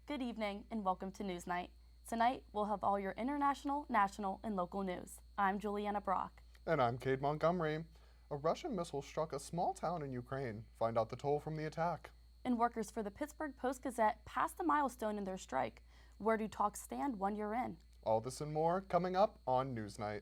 Good evening and welcome to NewsNight. Tonight, we'll have all your international, national, and local news. I'm Juliana Brock. And I'm Cade Montgomery. A Russian missile struck a small town in Ukraine. Find out the toll from the attack. And workers for the Pittsburgh Post-Gazette passed a milestone in their strike. Where do talks stand 1 year in? All this and more coming up on NewsNight.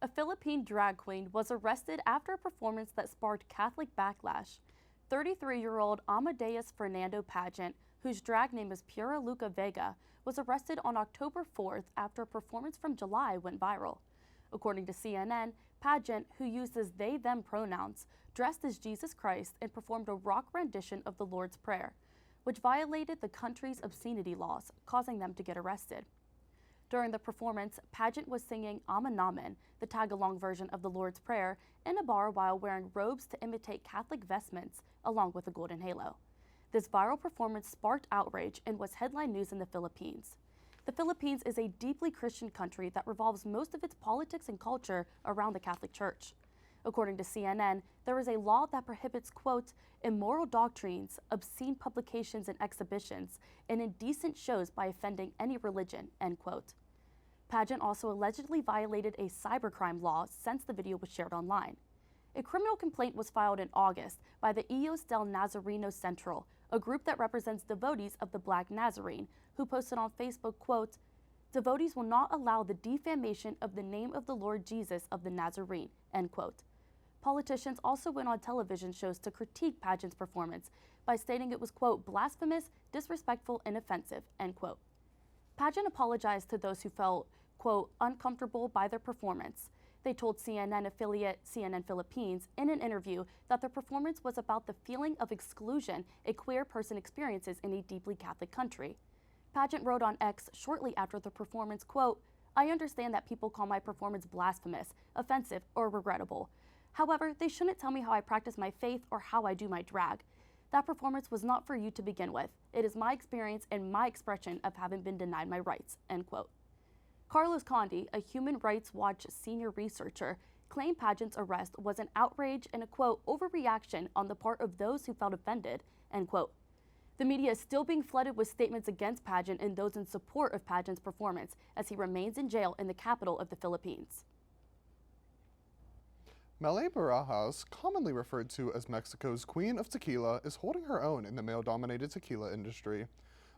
A Philippine drag queen was arrested after a performance that sparked Catholic backlash. 33-year-old Amadeus Fernando Pageant, whose drag name is Pura Luca Vega, was arrested on October 4th after a performance from July went viral. According to CNN, Pageant, who uses they-them pronouns, dressed as Jesus Christ and performed a rock rendition of the Lord's Prayer, which violated the country's obscenity laws, causing them to get arrested. During the performance, Pageant was singing Ama Namen, the tag-along version of the Lord's Prayer, in a bar while wearing robes to imitate Catholic vestments, along with a golden halo. This viral performance sparked outrage and was headline news in the Philippines. The Philippines is a deeply Christian country that revolves most of its politics and culture around the Catholic Church. According to CNN, there is a law that prohibits, quote, immoral doctrines, obscene publications and exhibitions, and indecent shows by offending any religion, end quote. Pageant also allegedly violated a cybercrime law since the video was shared online. A criminal complaint was filed in August by the Eos del Nazareno Central, a group that represents devotees of the Black Nazarene, who posted on Facebook, quote, devotees will not allow the defamation of the name of the Lord Jesus of the Nazarene, end quote. Politicians also went on television shows to critique Pageant's performance by stating it was, quote, blasphemous, disrespectful, and offensive, end quote. Pageant apologized to those who felt, quote, uncomfortable by their performance. They told CNN affiliate CNN Philippines in an interview that their performance was about the feeling of exclusion a queer person experiences in a deeply Catholic country. Pageant wrote on X shortly after the performance, quote, I understand that people call my performance blasphemous, offensive, or regrettable. However, they shouldn't tell me how I practice my faith or how I do my drag. That performance was not for you to begin with. It is my experience and my expression of having been denied my rights, end quote. Carlos Condi, a Human Rights Watch senior researcher, claimed Pageant's arrest was an outrage and a, quote, overreaction on the part of those who felt offended, end quote. The media is still being flooded with statements against Pageant and those in support of Pageant's performance as he remains in jail in the capital of the Philippines. Mele Barajas, commonly referred to as Mexico's Queen of Tequila, is holding her own in the male-dominated tequila industry.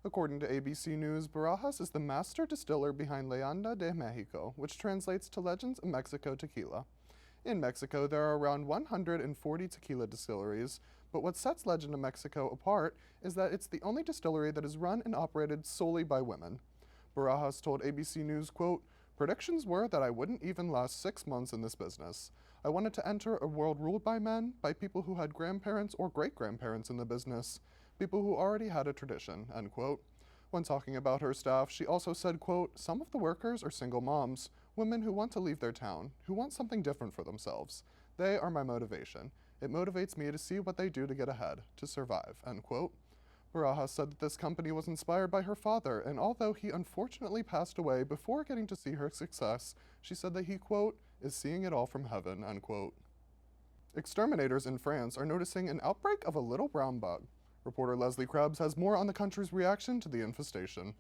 According to ABC News, Barajas is the master distiller behind Leyenda de Mexico, which translates to Legends of Mexico Tequila. In Mexico, there are around 140 tequila distilleries, but what sets Legend of Mexico apart is that it's the only distillery that is run and operated solely by women. Barajas told ABC News, quote, predictions were that I wouldn't even last 6 months in this business. I wanted to enter a world ruled by men, by people who had grandparents or great-grandparents in the business, people who already had a tradition, end quote. When talking about her staff, she also said, quote, some of the workers are single moms, women who want to leave their town, who want something different for themselves. They are my motivation. It motivates me to see what they do to get ahead, to survive, end quote. Barajas said that this company was inspired by her father, and although he unfortunately passed away before getting to see her success, she said that he, quote, is seeing it all from heaven, end quote. Exterminators in France are noticing an outbreak of a little brown bug. Reporter Leslie Krebs has more on the country's reaction to the infestation.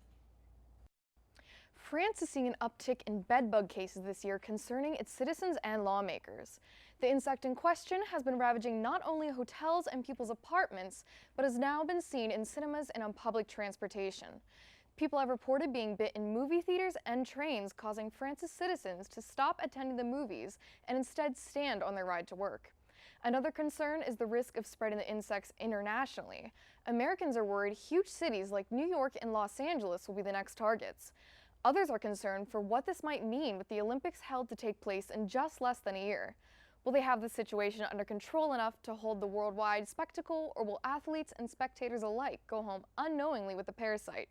France is seeing an uptick in bedbug cases this year concerning its citizens and lawmakers. The insect in question has been ravaging not only hotels and people's apartments, but has now been seen in cinemas and on public transportation. People have reported being bit in movie theaters and trains, causing France's citizens to stop attending the movies and instead stand on their ride to work. Another concern is the risk of spreading the insects internationally. Americans are worried huge cities like New York and Los Angeles will be the next targets. Others are concerned for what this might mean with the Olympics held to take place in just less than a year. Will they have the situation under control enough to hold the worldwide spectacle, or will athletes and spectators alike go home unknowingly with the parasite?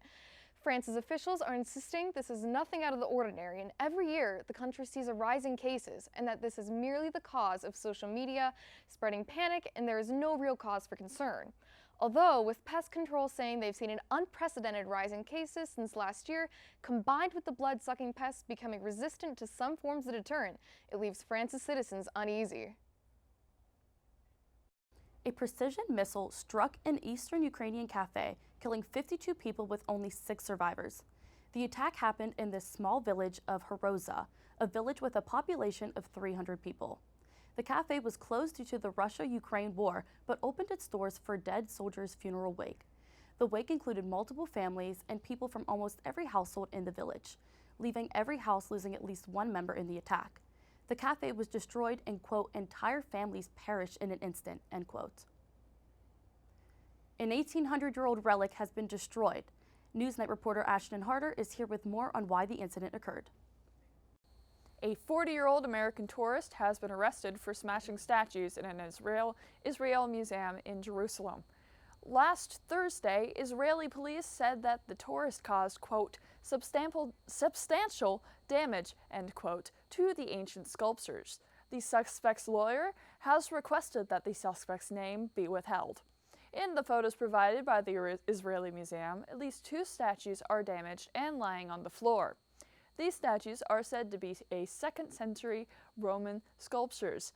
France's officials are insisting this is nothing out of the ordinary, and every year the country sees a rise in cases, and that this is merely the cause of social media spreading panic, and there is no real cause for concern. Although, with pest control saying they've seen an unprecedented rise in cases since last year, combined with the blood-sucking pests becoming resistant to some forms of deterrent, it leaves France's citizens uneasy. A precision missile struck an eastern Ukrainian cafe, killing 52 people with only 6 survivors. The attack happened in the small village of Horoza, a village with a population of 300 people. The cafe was closed due to the Russia-Ukraine war, but opened its doors for dead soldiers' funeral wake. The wake included multiple families and people from almost every household in the village, leaving every house losing at least one member in the attack. The cafe was destroyed and, quote, entire families perished in an instant, end quote. An 1,800-year-old relic has been destroyed. NewsNight reporter Ashton Harder is here with more on why the incident occurred. A 40-year-old American tourist has been arrested for smashing statues in an Israel museum in Jerusalem. Last Thursday, Israeli police said that the tourist caused, quote, substantial damage, end quote, to the ancient sculptures. The suspect's lawyer has requested that the suspect's name be withheld. In the photos provided by the Israeli museum, at least 2 statues are damaged and lying on the floor. These statues are said to be a 2nd century Roman sculptures.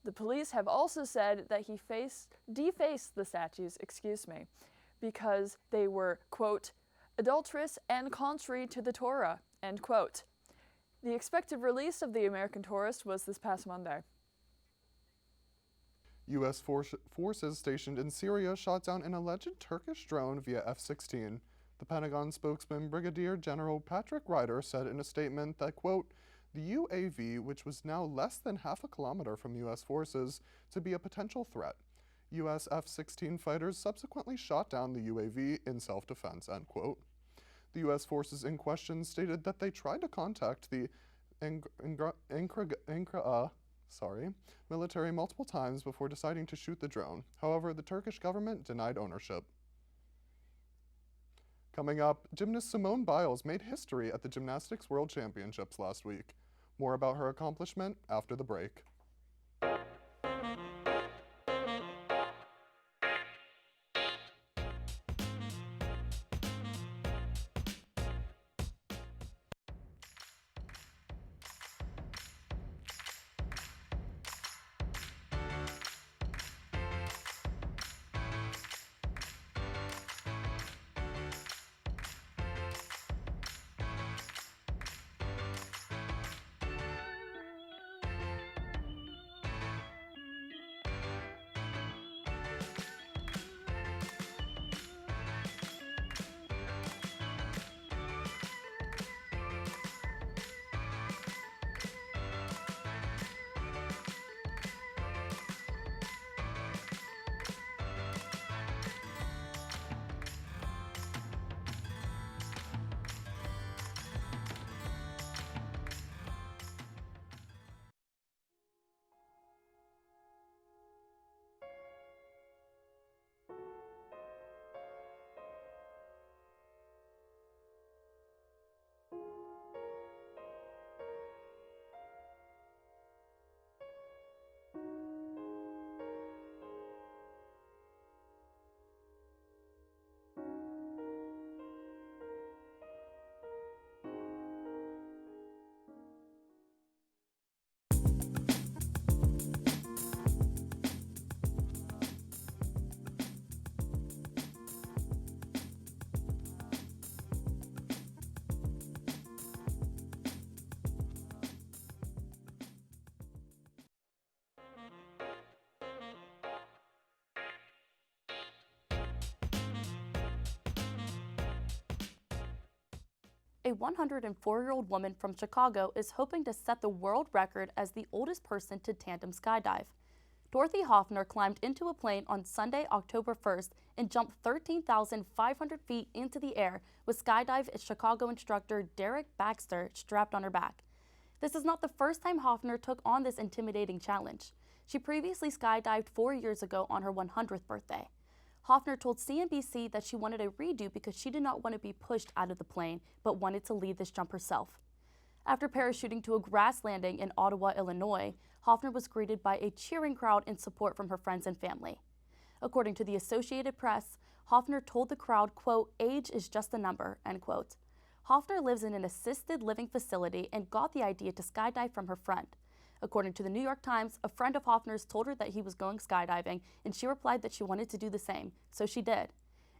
The police have also said that he defaced the statues, because they were, quote, adulterous and contrary to the Torah, end quote. The expected release of the American tourist was this past Monday. U.S. forces stationed in Syria shot down an alleged Turkish drone via F-16. The Pentagon spokesman Brigadier General Patrick Ryder said in a statement that, quote, the UAV, which was now less than half a kilometer from U.S. forces, to be a potential threat. U.S. F-16 fighters subsequently shot down the UAV in self-defense, end quote. The U.S. forces in question stated that they tried to contact the military multiple times before deciding to shoot the drone. However, the Turkish government denied ownership. Coming up, gymnast Simone Biles made history at the Gymnastics World Championships last week. More about her accomplishment after the break. A 104-year-old woman from Chicago is hoping to set the world record as the oldest person to tandem skydive. Dorothy Hoffner climbed into a plane on Sunday, October 1st, and jumped 13,500 feet into the air with skydive Chicago instructor Derek Baxter strapped on her back. This is not the first time Hoffner took on this intimidating challenge. She previously skydived 4 years ago on her 100th birthday. Hoffner told CNBC that she wanted a redo because she did not want to be pushed out of the plane, but wanted to lead this jump herself. After parachuting to a grass landing in Ottawa, Illinois, Hoffner was greeted by a cheering crowd in support from her friends and family. According to the Associated Press, Hoffner told the crowd, quote, "Age is just a number," end quote. Hoffner lives in an assisted living facility and got the idea to skydive from her friend. According to the New York Times, a friend of Hoffner's told her that he was going skydiving, and she replied that she wanted to do the same, so she did.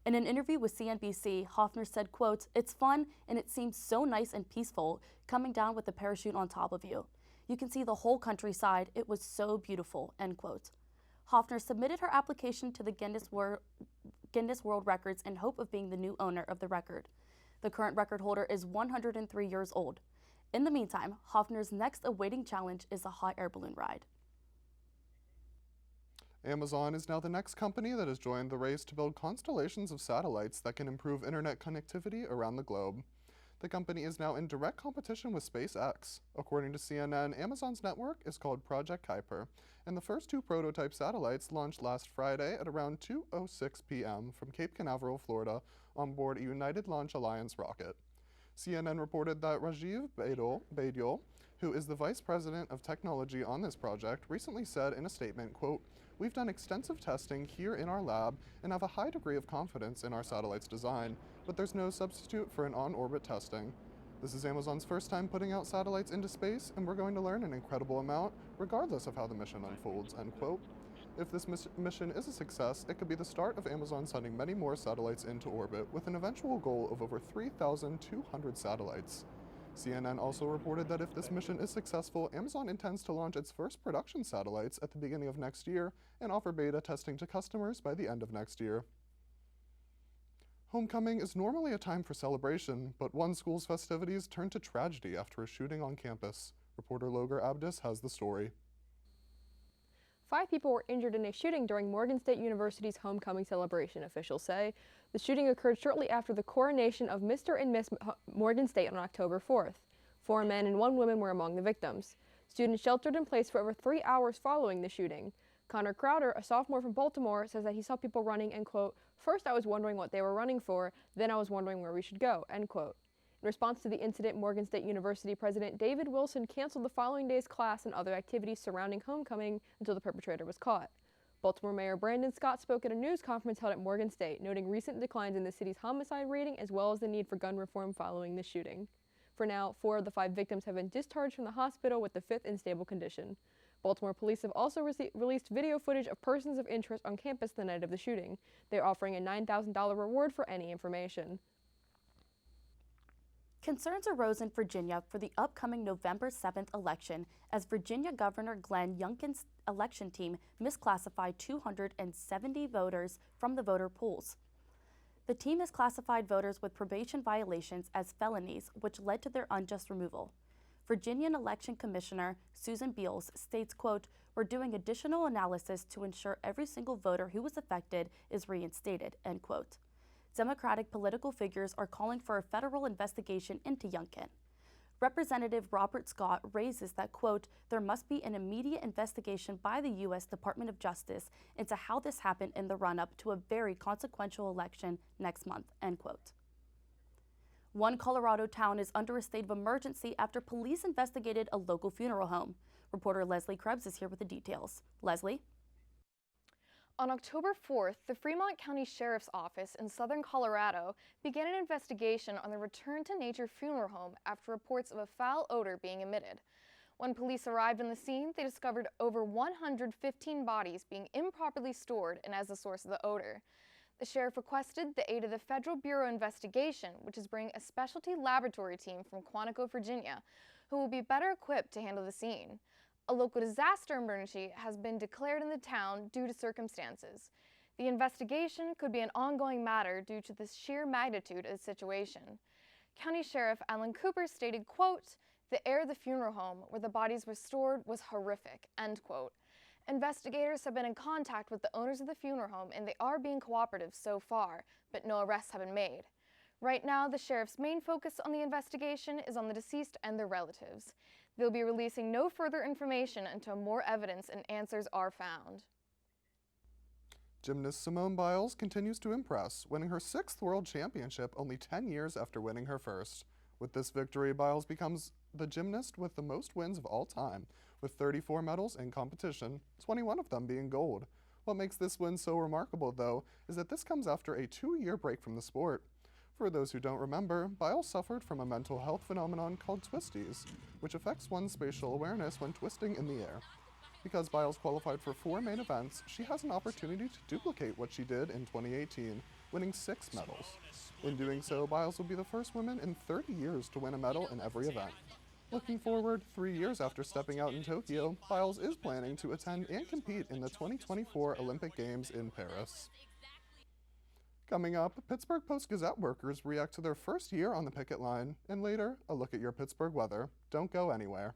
In an interview with CNBC, Hoffner said, quote, "It's fun and it seems so nice and peaceful coming down with the parachute on top of you. You can see the whole countryside. It was so beautiful," end quote. Hoffner submitted her application to the Guinness World Records in hope of being the new owner of the record. The current record holder is 103 years old. In the meantime, Hoffner's next awaiting challenge is a hot air balloon ride. Amazon is now the next company that has joined the race to build constellations of satellites that can improve internet connectivity around the globe. The company is now in direct competition with SpaceX. According to CNN, Amazon's network is called Project Kuiper, and the first two prototype satellites launched last Friday at around 2:06 p.m. from Cape Canaveral, Florida, on board a United Launch Alliance rocket. CNN reported that Rajiv Baidyol, who is the vice president of technology on this project, recently said in a statement, quote, "We've done extensive testing here in our lab and have a high degree of confidence in our satellite's design, but there's no substitute for an on-orbit testing. This is Amazon's first time putting out satellites into space, and we're going to learn an incredible amount, regardless of how the mission unfolds," end quote. If this mission is a success, it could be the start of Amazon sending many more satellites into orbit, with an eventual goal of over 3,200 satellites. CNN also reported that if this mission is successful, Amazon intends to launch its first production satellites at the beginning of next year and offer beta testing to customers by the end of next year. Homecoming is normally a time for celebration, but one school's festivities turned to tragedy after a shooting on campus. Reporter Logar Abdus has the story. 5 people were injured in a shooting during Morgan State University's homecoming celebration, officials say. The shooting occurred shortly after the coronation of Mr. and Miss Morgan State on October 4th. 4 men and 1 woman were among the victims. Students sheltered in place for over 3 hours following the shooting. Connor Crowder, a sophomore from Baltimore, says that he saw people running and, quote, "First I was wondering what they were running for, then I was wondering where we should go," end quote. In response to the incident, Morgan State University President David Wilson canceled the following day's class and other activities surrounding homecoming until the perpetrator was caught. Baltimore Mayor Brandon Scott spoke at a news conference held at Morgan State, noting recent declines in the city's homicide rating as well as the need for gun reform following the shooting. For now, 4 of the 5 victims have been discharged from the hospital, with the 5th in stable condition. Baltimore police have also released video footage of persons of interest on campus the night of the shooting. They are offering a $9,000 reward for any information. Concerns arose in Virginia for the upcoming November 7th election as Virginia Governor Glenn Youngkin's election team misclassified 270 voters from the voter polls. The team has classified voters with probation violations as felonies, which led to their unjust removal. Virginian Election Commissioner Susan Beals states, quote, "We're doing additional analysis to ensure every single voter who was affected is reinstated," end quote. Democratic political figures are calling for a federal investigation into Youngkin. Representative Robert Scott raises that, quote, "There must be an immediate investigation by the U.S. Department of Justice into how this happened in the run-up to a very consequential election next month," end quote. One Colorado town is under a state of emergency after police investigated a local funeral home. Reporter Leslie Krebs is here with the details. Leslie? On October 4th, the Fremont County Sheriff's Office in southern Colorado began an investigation on the Return to Nature funeral home after reports of a foul odor being emitted. When police arrived on the scene, they discovered over 115 bodies being improperly stored and as the source of the odor. The sheriff requested the aid of the Federal Bureau of Investigation, which is bringing a specialty laboratory team from Quantico, Virginia, who will be better equipped to handle the scene. A local disaster emergency has been declared in the town due to circumstances. The investigation could be an ongoing matter due to the sheer magnitude of the situation. County Sheriff Alan Cooper stated, quote, "The air of the funeral home where the bodies were stored was horrific," end quote. Investigators have been in contact with the owners of the funeral home and they are being cooperative so far, but no arrests have been made. Right now, the sheriff's main focus on the investigation is on the deceased and their relatives. They'll be releasing no further information until more evidence and answers are found. Gymnast Simone Biles continues to impress, winning her 6th World Championship only 10 years after winning her first. With this victory, Biles becomes the gymnast with the most wins of all time, with 34 medals in competition, 21 of them being gold. What makes this win so remarkable, though, is that this comes after a 2-year break from the sport. For those who don't remember, Biles suffered from a mental health phenomenon called twisties, which affects one's spatial awareness when twisting in the air. Because Biles qualified for 4 main events, she has an opportunity to duplicate what she did in 2018, winning 6 medals. In doing so, Biles will be the first woman in 30 years to win a medal in every event. Looking forward, 3 years after stepping out in Tokyo, Biles is planning to attend and compete in the 2024 Olympic Games in Paris. Coming up, Pittsburgh Post-Gazette workers react to their first year on the picket line, and later, a look at your Pittsburgh weather. Don't go anywhere.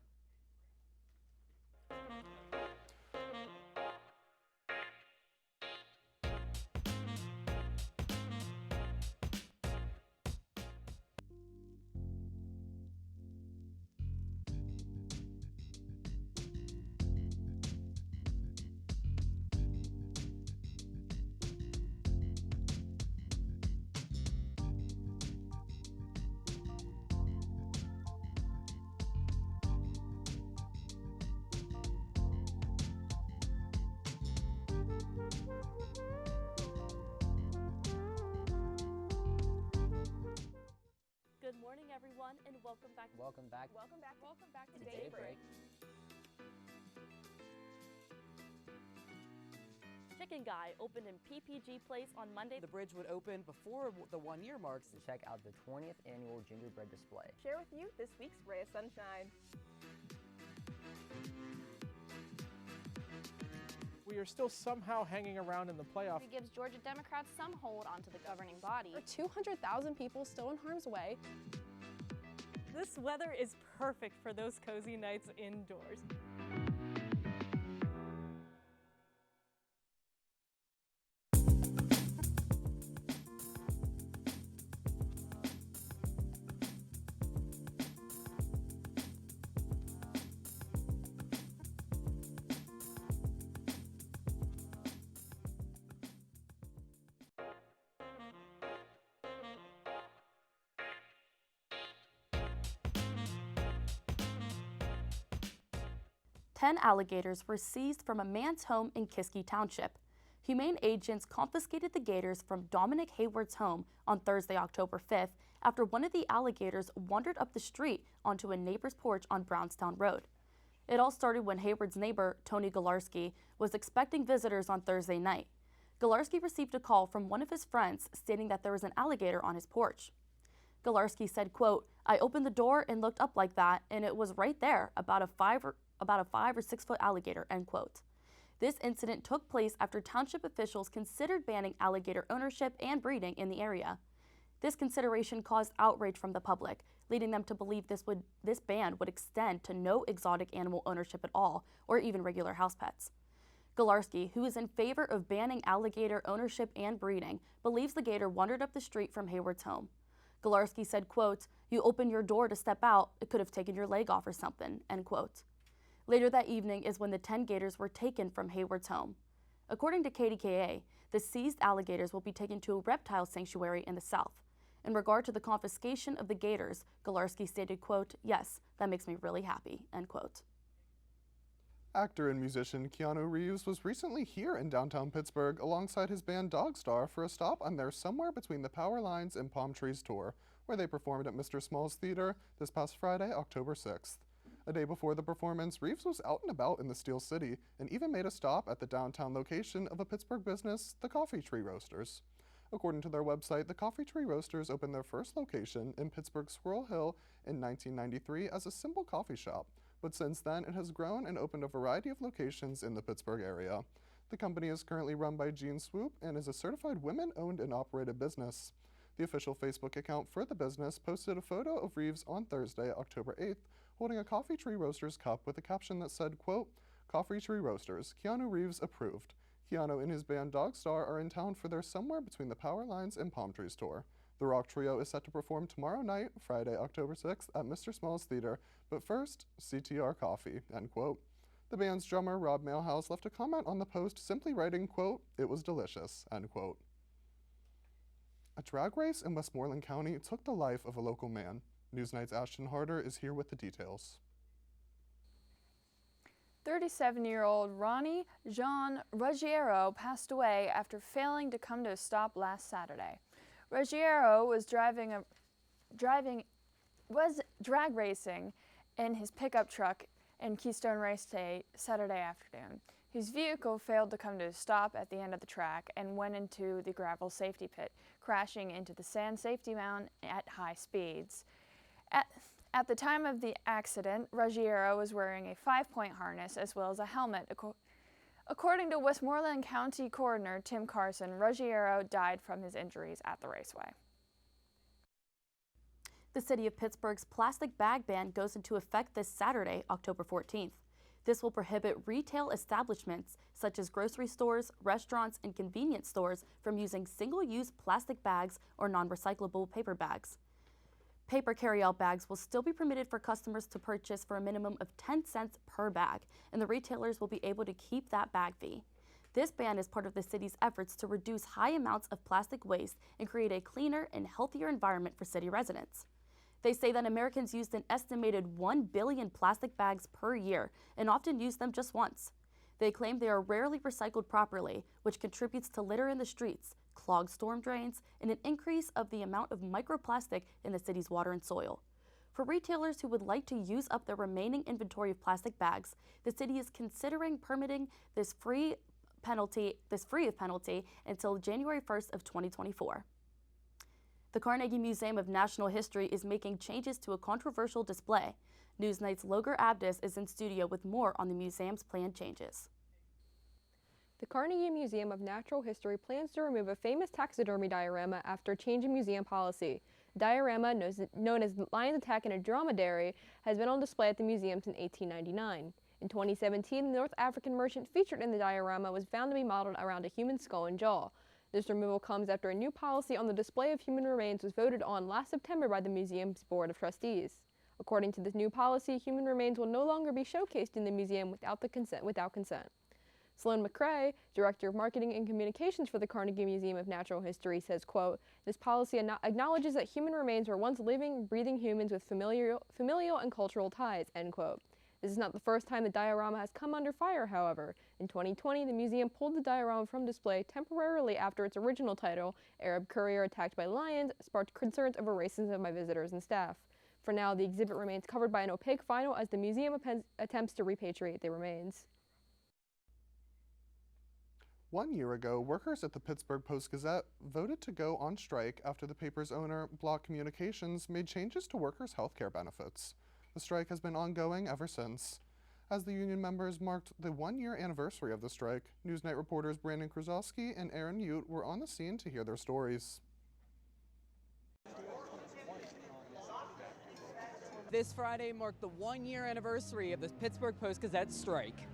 Good morning, everyone, and welcome back. Welcome back to to Daybreak. Chicken Guy opened in PPG Place on Monday. The bridge would open before the 1-year marks. To check out the 20th annual gingerbread display. Share with you this week's Ray of Sunshine. We are still somehow hanging around in the playoff. It gives Georgia Democrats some hold onto the governing body. There are 200,000 people still in harm's way. This weather is perfect for those cozy nights indoors. Ten alligators were seized from a man's home in Kiski Township. Humane agents confiscated the gators from Dominic Hayward's home on Thursday, October 5th, after one of the alligators wandered up the street onto a neighbor's porch on Brownstown Road. It all started when Hayward's neighbor, Tony Galarski, was expecting visitors on Thursday night. Galarski received a call from one of his friends stating that there was an alligator on his porch. Galarski said, quote, "I opened the door and looked up like that, and it was right there, about a 5 or 6 foot alligator," end quote. This incident took place after township officials considered banning alligator ownership and breeding in the area. This consideration caused outrage from the public, leading them to believe this ban would extend to no exotic animal ownership at all, or even regular house pets. Galarski, who is in favor of banning alligator ownership and breeding, believes the gator wandered up the street from Hayward's home. Galarski said, quote, "You opened your door to step out, it could have taken your leg off or something," end quote. Later that evening is when the 10 gators were taken from Hayward's home. According to KDKA, the seized alligators will be taken to a reptile sanctuary in the south. In regard to the confiscation of the gators, Galarski stated, quote, "Yes, that makes me really happy," end quote. Actor and musician Keanu Reeves was recently here in downtown Pittsburgh alongside his band Dogstar for a stop on their Somewhere Between the Power Lines and Palm Trees tour, where they performed at Mr. Small's Theater this past Friday, October 6th. A day before the performance, Reeves was out and about in the Steel City and even made a stop at the downtown location of a Pittsburgh business, the Coffee Tree Roasters. According to their website, the Coffee Tree Roasters opened their first location in Pittsburgh Squirrel Hill in 1993 as a simple coffee shop, but since then it has grown and opened a variety of locations in the Pittsburgh area. The company is currently run by Jean Swoop and is a certified women-owned and operated business. The official Facebook account for the business posted a photo of Reeves on Thursday, October 8th, holding a Coffee Tree Roasters cup with a caption that said, quote, "Coffee Tree Roasters, Keanu Reeves approved. Keanu and his band Dogstar are in town for their Somewhere Between the Power Lines and Palm Trees tour. The rock trio is set to perform tomorrow night, Friday, October 6th, at Mr. Small's Theater, but first, CTR Coffee," end quote. The band's drummer, Rob Mailhouse, left a comment on the post simply writing, quote, "It was delicious," end quote. A drag race in Westmoreland County took the life of a local man. NewsNight's Ashton Harder is here with the details. 37-year-old Ronnie Jean Ruggiero passed away after failing to come to a stop last Saturday. Ruggiero was drag racing in his pickup truck in Keystone Race Day Saturday afternoon. His vehicle failed to come to a stop at the end of the track and went into the gravel safety pit, crashing into the sand safety mound at high speeds. At the time of the accident, Ruggiero was wearing a 5-point harness as well as a helmet. According to Westmoreland County Coroner Tim Carson, Ruggiero died from his injuries at the raceway. The City of Pittsburgh's plastic bag ban goes into effect this Saturday, October 14th. This will prohibit retail establishments such as grocery stores, restaurants, and convenience stores from using single-use plastic bags or non-recyclable paper bags. Paper carry-out bags will still be permitted for customers to purchase for a minimum of 10 cents per bag, and the retailers will be able to keep that bag fee. This ban is part of the city's efforts to reduce high amounts of plastic waste and create a cleaner and healthier environment for city residents. They say that Americans used an estimated 1 billion plastic bags per year and often use them just once. They claim they are rarely recycled properly, which contributes to litter in the streets, clogged storm drains, and an increase of the amount of microplastic in the city's water and soil. For retailers who would like to use up their remaining inventory of plastic bags, the city is considering permitting this free of penalty until January 1st of 2024. The Carnegie Museum of Natural History is making changes to a controversial display. NewsNight's Logar Abdus is in studio with more on the museum's planned changes. The Carnegie Museum of Natural History plans to remove a famous taxidermy diorama after changing museum policy. The diorama, known as Lion's Attack on a Dromedary, has been on display at the museum since 1899. In 2017, the North African merchant featured in the diorama was found to be modeled around a human skull and jaw. This removal comes after a new policy on the display of human remains was voted on last September by the museum's Board of Trustees. According to this new policy, human remains will no longer be showcased in the museum without consent. Sloan McCrae, Director of Marketing and Communications for the Carnegie Museum of Natural History, says, quote, "This policy acknowledges that human remains were once living, breathing humans with familial and cultural ties," end quote. This is not the first time the diorama has come under fire, however. In 2020, the museum pulled the diorama from display temporarily after its original title, Arab Courier Attacked by Lions, sparked concerns over racism by visitors and staff. For now, the exhibit remains covered by an opaque vinyl as the museum attempts to repatriate the remains. 1 year ago, workers at the Pittsburgh Post-Gazette voted to go on strike after the paper's owner, Block Communications, made changes to workers' health care benefits. The strike has been ongoing ever since. As the union members marked the 1-year anniversary of the strike, NewsNight reporters Brandon Kruzowski and Aaron Ute were on the scene to hear their stories. This Friday marked the 1-year anniversary of the Pittsburgh Post-Gazette strike.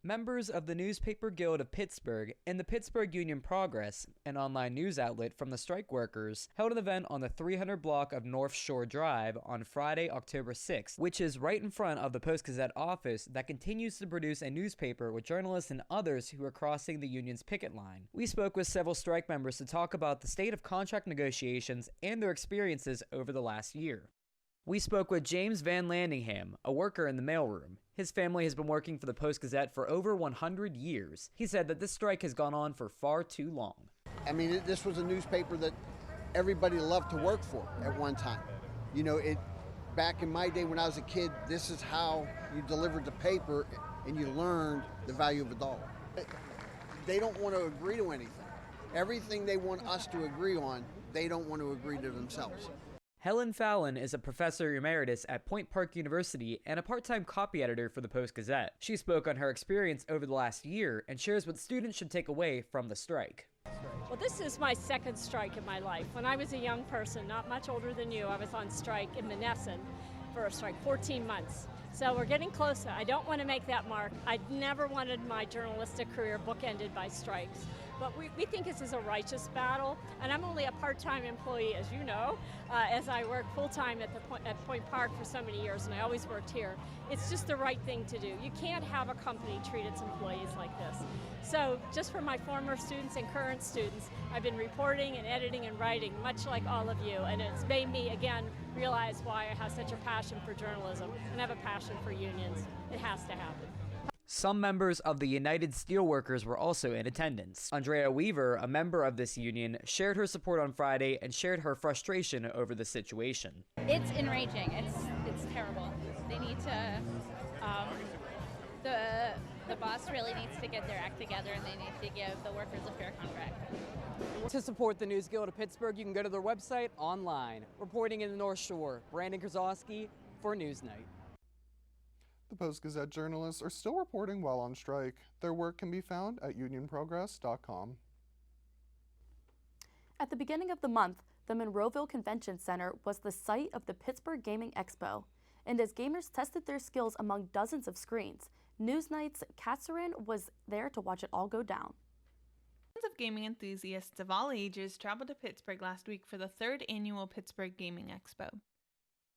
Members of the Newspaper Guild of Pittsburgh and the Pittsburgh Union Progress, an online news outlet from the strike workers, held an event on the 300 block of North Shore Drive on Friday, October 6th, which is right in front of the Post-Gazette office that continues to produce a newspaper with journalists and others who are crossing the union's picket line. We spoke with several strike members to talk about the state of contract negotiations and their experiences over the last year. We spoke with James Van Landingham, a worker in the mailroom. His family has been working for the Post-Gazette for over 100 years. He said that this strike has gone on for far too long. I mean, this was a newspaper that everybody loved to work for at one time. You know, back in my day when I was a kid, this is how you delivered the paper and you learned the value of a dollar. They don't want to agree to anything. Everything they want us to agree on, they don't want to agree to themselves. Helen Fallon is a professor emeritus at Point Park University and a part-time copy editor for the Post-Gazette. She spoke on her experience over the last year and shares what students should take away from the strike. Well, this is my second strike in my life. When I was a young person, not much older than you, I was on strike in Monessen for a strike, 14 months. So we're getting closer. I don't want to make that mark. I never wanted my journalistic career bookended by strikes. But we think this is a righteous battle, and I'm only a part-time employee, as you know, as I work full-time at Point Park for so many years, and I always worked here. It's just the right thing to do. You can't have a company treat its employees like this. So just for my former students and current students, I've been reporting and editing and writing, much like all of you, and it's made me, again, realize why I have such a passion for journalism and have a passion for unions. It has to happen. Some members of the United Steelworkers were also in attendance. Andrea Weaver, a member of this union, shared her support on Friday and shared her frustration over the situation. It's enraging. It's terrible. They need to, the boss really needs to get their act together, and they need to give the workers a fair contract. To support the News Guild of Pittsburgh, you can go to their website online. Reporting in the North Shore, Brandon Krasowski for NewsNight. The Post-Gazette journalists are still reporting while on strike. Their work can be found at unionprogress.com. At the beginning of the month, the Monroeville Convention Center was the site of the Pittsburgh Gaming Expo. And as gamers tested their skills among dozens of screens, NewsNight's Katsarin was there to watch it all go down. Tons of gaming enthusiasts of all ages traveled to Pittsburgh last week for the 3rd annual Pittsburgh Gaming Expo.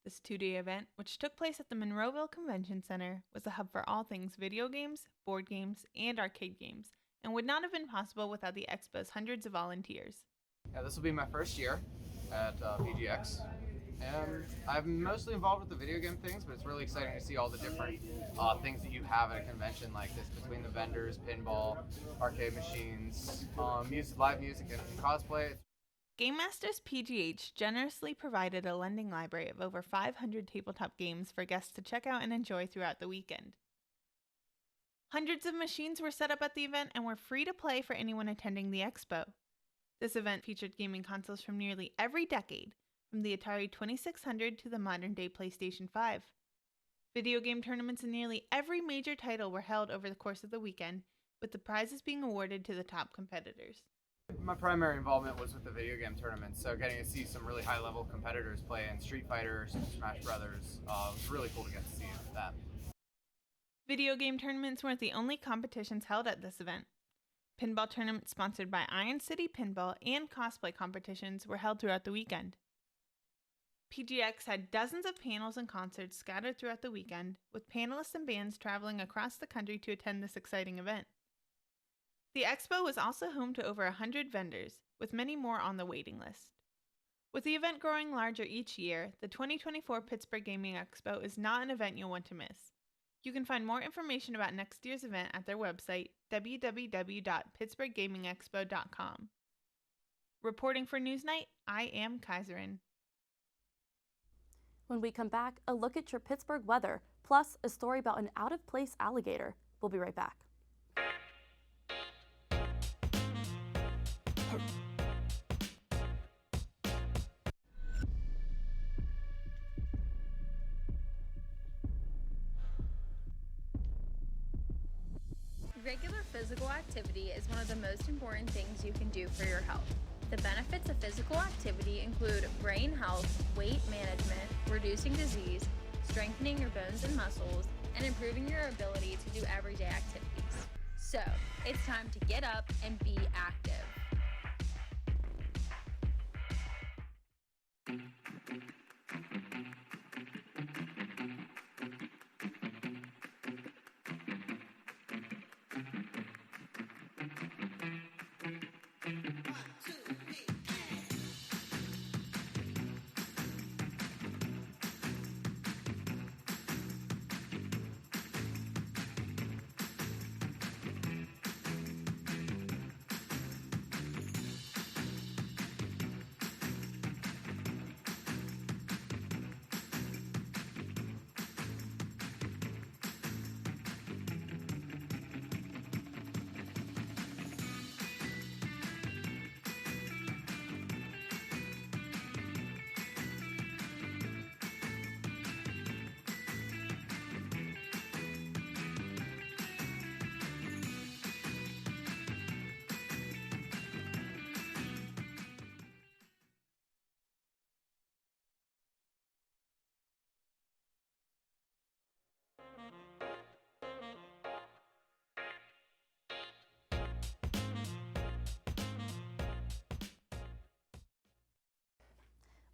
This 2-day event, which took place at the Monroeville Convention Center, was a hub for all things video games, board games, and arcade games, and would not have been possible without the Expo's hundreds of volunteers. Yeah, this will be my first year at PGX, and I'm mostly involved with the video game things, but it's really exciting to see all the different things that you have at a convention like this, between the vendors, pinball, arcade machines, live music, and cosplay. Game Masters PGH generously provided a lending library of over 500 tabletop games for guests to check out and enjoy throughout the weekend. Hundreds of machines were set up at the event and were free to play for anyone attending the expo. This event featured gaming consoles from nearly every decade, from the Atari 2600 to the modern-day PlayStation 5. Video game tournaments in nearly every major title were held over the course of the weekend, with the prizes being awarded to the top competitors. My primary involvement was with the video game tournaments, so getting to see some really high-level competitors play in Street Fighter, Super Smash Brothers, was really cool to get to see that. Video game tournaments weren't the only competitions held at this event. Pinball tournaments sponsored by Iron City Pinball and cosplay competitions were held throughout the weekend. PGX had dozens of panels and concerts scattered throughout the weekend, with panelists and bands traveling across the country to attend this exciting event. The expo was also home to over 100 vendors, with many more on the waiting list. With the event growing larger each year, the 2024 Pittsburgh Gaming Expo is not an event you'll want to miss. You can find more information about next year's event at their website, www.pittsburghgamingexpo.com. Reporting for NewsNight, I am Kaiserin. When we come back, a look at your Pittsburgh weather, plus a story about an out-of-place alligator. We'll be right back. Regular physical activity is one of the most important things you can do for your health. The benefits of physical activity include brain health, weight management, reducing disease, strengthening your bones and muscles, and improving your ability to do everyday activities. So, it's time to get up and be active.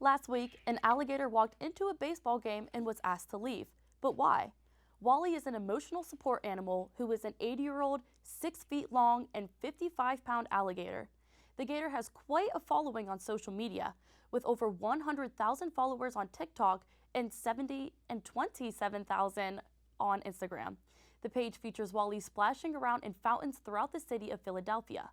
Last week, an alligator walked into a baseball game and was asked to leave. But why? Wally is an emotional support animal who is an 80-year-old, 6 feet long, and 55-pound alligator. The gator has quite a following on social media, with over 100,000 followers on TikTok and 27,000 on Instagram. The page features Wally splashing around in fountains throughout the city of Philadelphia,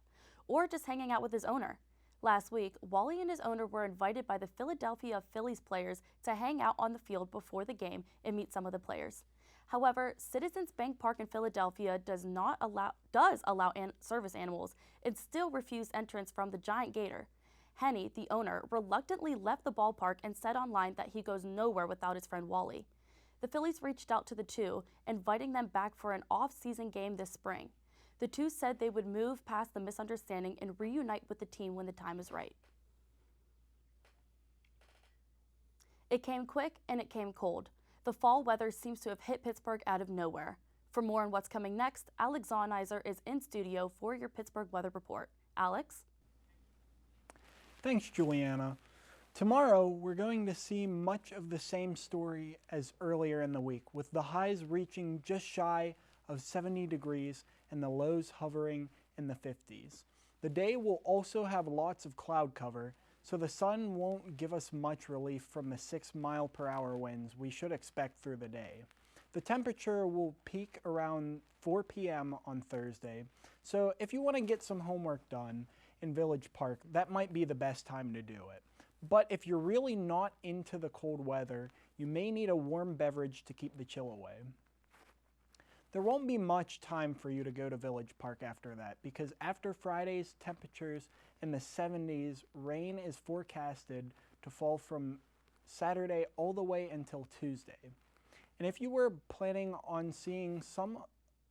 or just hanging out with his owner. Last week, Wally and his owner were invited by the Philadelphia Phillies players to hang out on the field before the game and meet some of the players. However, Citizens Bank Park in Philadelphia does allow service animals and still refused entrance from the giant gator. Henny, the owner, reluctantly left the ballpark and said online that he goes nowhere without his friend Wally. The Phillies reached out to the two, inviting them back for an off-season game this spring. The two said they would move past the misunderstanding and reunite with the team when the time is right. It came quick and it came cold. The fall weather seems to have hit Pittsburgh out of nowhere. For more on what's coming next, Alex Zonizer is in studio for your Pittsburgh weather report. Alex? Thanks, Juliana. Tomorrow, we're going to see much of the same story as earlier in the week, with the highs reaching just shy of 70 degrees and the lows hovering in the 50s. The day will also have lots of cloud cover, so the sun won't give us much relief from the 6-mile-per-hour winds we should expect through the day. The temperature will peak around 4 p.m. on Thursday, so if you want to get some homework done in Village Park, that might be the best time to do it. But if you're really not into the cold weather, you may need a warm beverage to keep the chill away. There won't be much time for you to go to Village Park after that, because after Friday's temperatures in the 70s, rain is forecasted to fall from Saturday all the way until Tuesday. And if you were planning on seeing some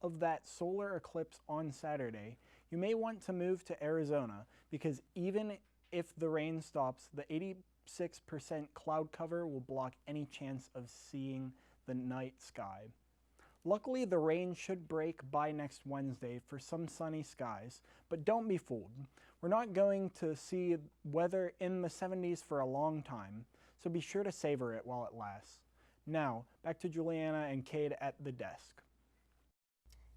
of that solar eclipse on Saturday, you may want to move to Arizona, because even if the rain stops, the 86% cloud cover will block any chance of seeing the night sky. Luckily, the rain should break by next Wednesday for some sunny skies, but don't be fooled. We're not going to see weather in the 70s for a long time, so be sure to savor it while it lasts. Now, back to Juliana and Cade at the desk.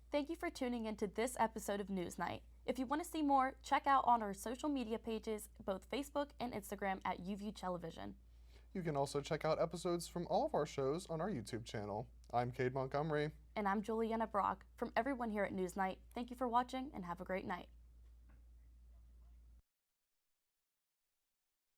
Thank you for tuning into this episode of NewsNight. If you want to see more, check out on our social media pages, both Facebook and Instagram at UView Television. You can also check out episodes from all of our shows on our YouTube channel. I'm Cade Montgomery. And I'm Juliana Brock. From everyone here at NewsNight, thank you for watching and have a great night.